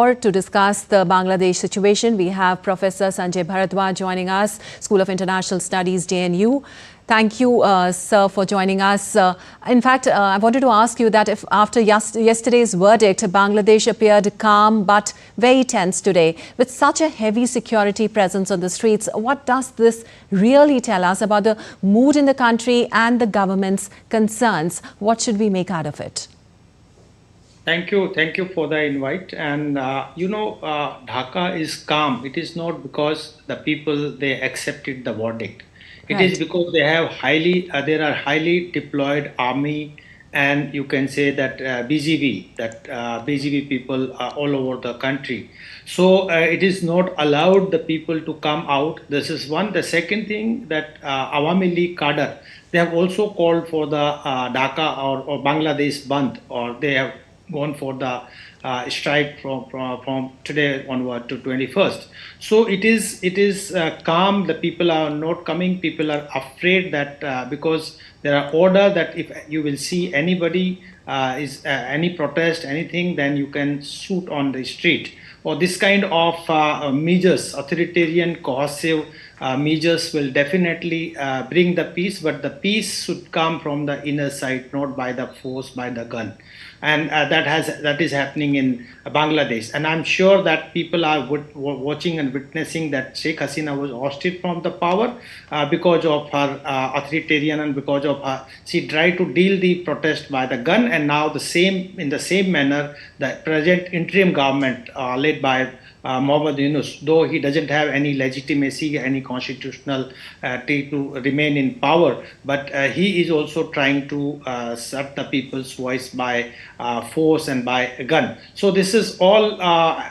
To discuss the Bangladesh situation, we have Professor Sanjay Bharadwaj joining us, School of International Studies, JNU. Thank you, sir, for joining us. In fact, I wanted to ask you that if after yesterday's verdict, Bangladesh appeared calm but very tense today. With such a heavy security presence on the streets, what does this really tell us about the mood in the country and the government's concerns? What should we make out of it? Thank you for the invite. And Dhaka is calm. It is not because the people they accepted the verdict. It is because they have there are highly deployed army, and you can say that BGB people all over the country. So it is not allowed the people to come out. This is one. The second thing that Awami League cadre, they have also called for the Dhaka or Bangladesh Bandh, or they have gone for the strike from today onward to 21st. So it is calm. The people are not coming. People are afraid that because there are order that if you will see anybody is any protest, anything, then you can shoot on the street. Or this kind of measures, authoritarian, coercive measures will definitely bring the peace, but the peace should come from the inner side, not by the force, by the gun. And that is happening in Bangladesh. And I'm sure that people are watching and witnessing that Sheikh Hasina was ousted from the power because of her authoritarian, and because of her, she tried to deal the protest by the gun. And now in the same manner, the present interim government led by Mohammad Yunus, though he doesn't have any legitimacy, any constitutional to remain in power, but he is also trying to shut the people's voice by force and by a gun. So this is all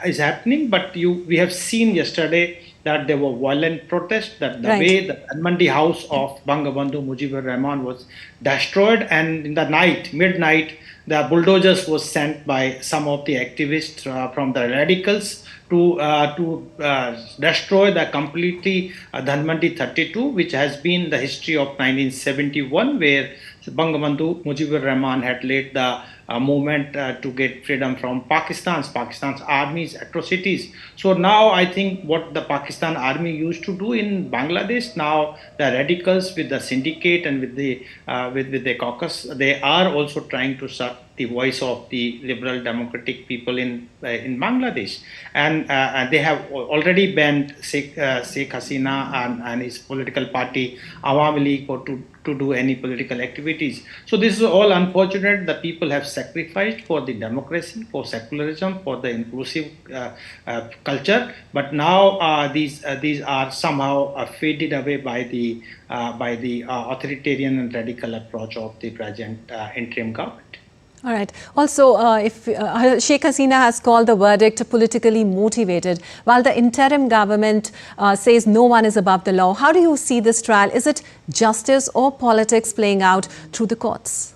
is happening, but we have seen yesterday that there were violent protests, that the way the Mandi house of Bangabandhu Mujibur Rahman was destroyed, and in the midnight, the bulldozers was sent by some of the activists from the radicals to destroy the completely Dhanmandi 32, which has been the history of 1971, where Bangabandhu Mujibur Rahman had led the movement to get freedom from Pakistan's army's atrocities. So now I think what the Pakistan army used to do in Bangladesh, now the radicals with the syndicate and with the caucus, they are also trying to shut the voice of the liberal democratic people in Bangladesh, and they have already banned Sheikh Hasina and his political party Awami League to do any political activities. So this is all unfortunate. The people have sacrificed for the democracy, for secularism, for the inclusive culture, but now these are somehow faded away by the authoritarian and radical approach of the present interim government. All right. Also, if Sheikh Hasina has called the verdict politically motivated, while the interim government says no one is above the law, how do you see this trial? Is it justice or politics playing out through the courts?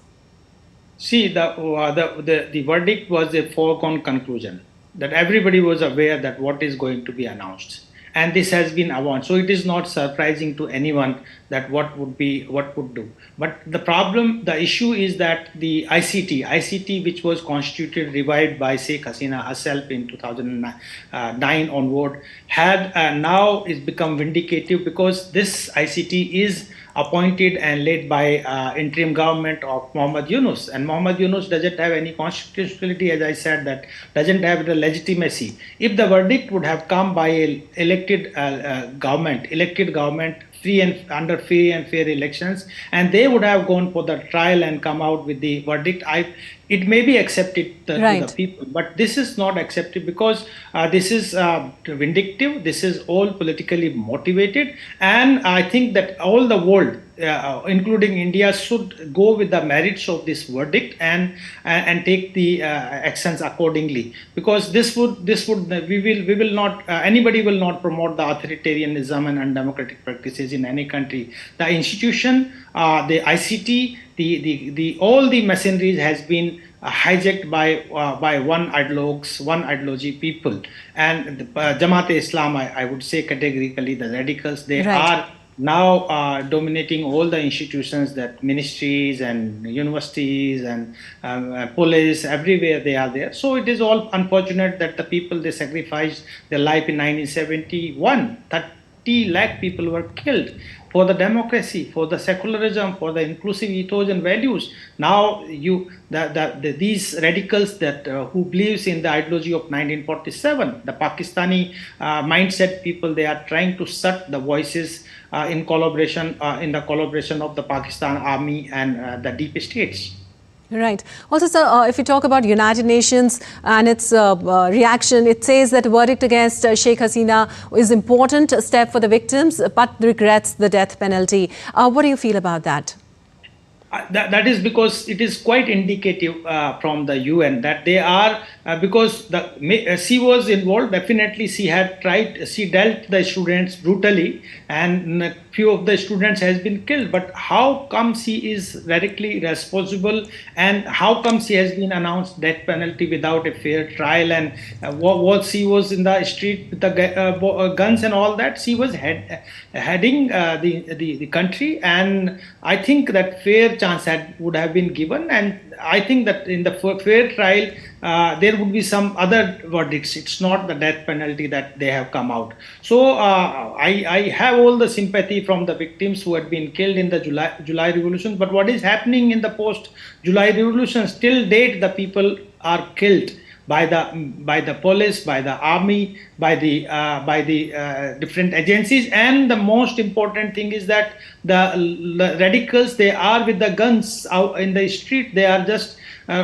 See, the verdict was a foregone conclusion, that everybody was aware that what is going to be announced. And this has been announced. So it is not surprising to anyone that what would do. But the issue is that the ICT, which was constituted, revived by Sheikh Hasina herself in 2009 onward, had now is become vindicative, because this ICT is appointed and led by interim government of Mohammad Yunus, and Mohammad Yunus doesn't have any constitutionality, as I said, that doesn't have the legitimacy. If the verdict would have come by a elected government, under free and fair elections, and they would have gone for the trial and come out with the verdict, it may be accepted to the people, but this is not accepted, because this is vindictive, this is all politically motivated, and I think that all the world, including India, should go with the merits of this verdict and take the actions accordingly, because anybody will not promote the authoritarianism and undemocratic practices in any country. The institution, the ICT, all the machineries has been hijacked by one ideology people, and Jamaat-e-Islam, I would say categorically, the radicals, they are now dominating all the institutions, that ministries and universities and police, everywhere they are there. So it is all unfortunate that the people, they sacrificed their life in 1971. 30 lakh people were killed for the democracy, for the secularism, for the inclusive ethos and values. Now these radicals that who believes in the ideology of 1947, the Pakistani mindset people, they are trying to shut the voices in the collaboration of the Pakistan army and the deep states. Right. Also, sir, if we talk about United Nations and its reaction, it says that verdict against Sheikh Hasina is important step for the victims, but regrets the death penalty. What do you feel about that? That is because it is quite indicative from the UN that they are because she was involved. Definitely, she dealt the students brutally, and few of the students has been killed. But how come she is directly responsible, and how come she has been announced death penalty without a fair trial? And what she was in the street with the guns and all that. She was heading the country, and I think that fair chance would have been given, and I think that in the fair trial there would be some other verdicts. It's not the death penalty that they have come out. So I have all the sympathy from the victims who had been killed in the July Revolution. But what is happening in the post-July Revolution? Till date, the people are killed by the police, by the army, by the different agencies. And the most important thing is that the radicals, they are with the guns out in the street. They are just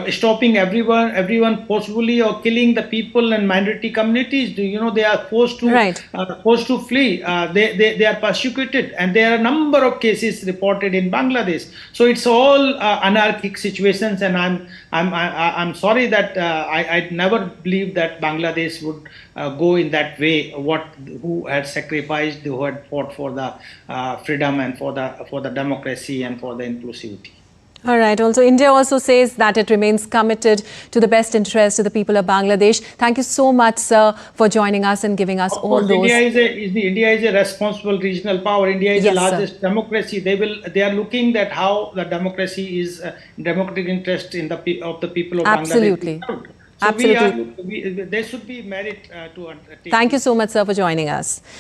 stopping everyone forcefully, or killing the people and minority communities. They are forced to flee. They are persecuted, and there are a number of cases reported in Bangladesh. So it's all anarchic situations, and I'm sorry that I never believed that Bangladesh would go in that way. Who had sacrificed, who had fought for the freedom and for the democracy and for the inclusivity. All right. Also, India also says that it remains committed to the best interest of the people of Bangladesh. Thank you so much, sir, for joining us and giving us all those. India is a responsible regional power. India is the largest democracy. They are looking at how the democracy is democratic interest of the people of Absolutely. Bangladesh. So Absolutely. there should be merit to. Thank you so much, sir, for joining us.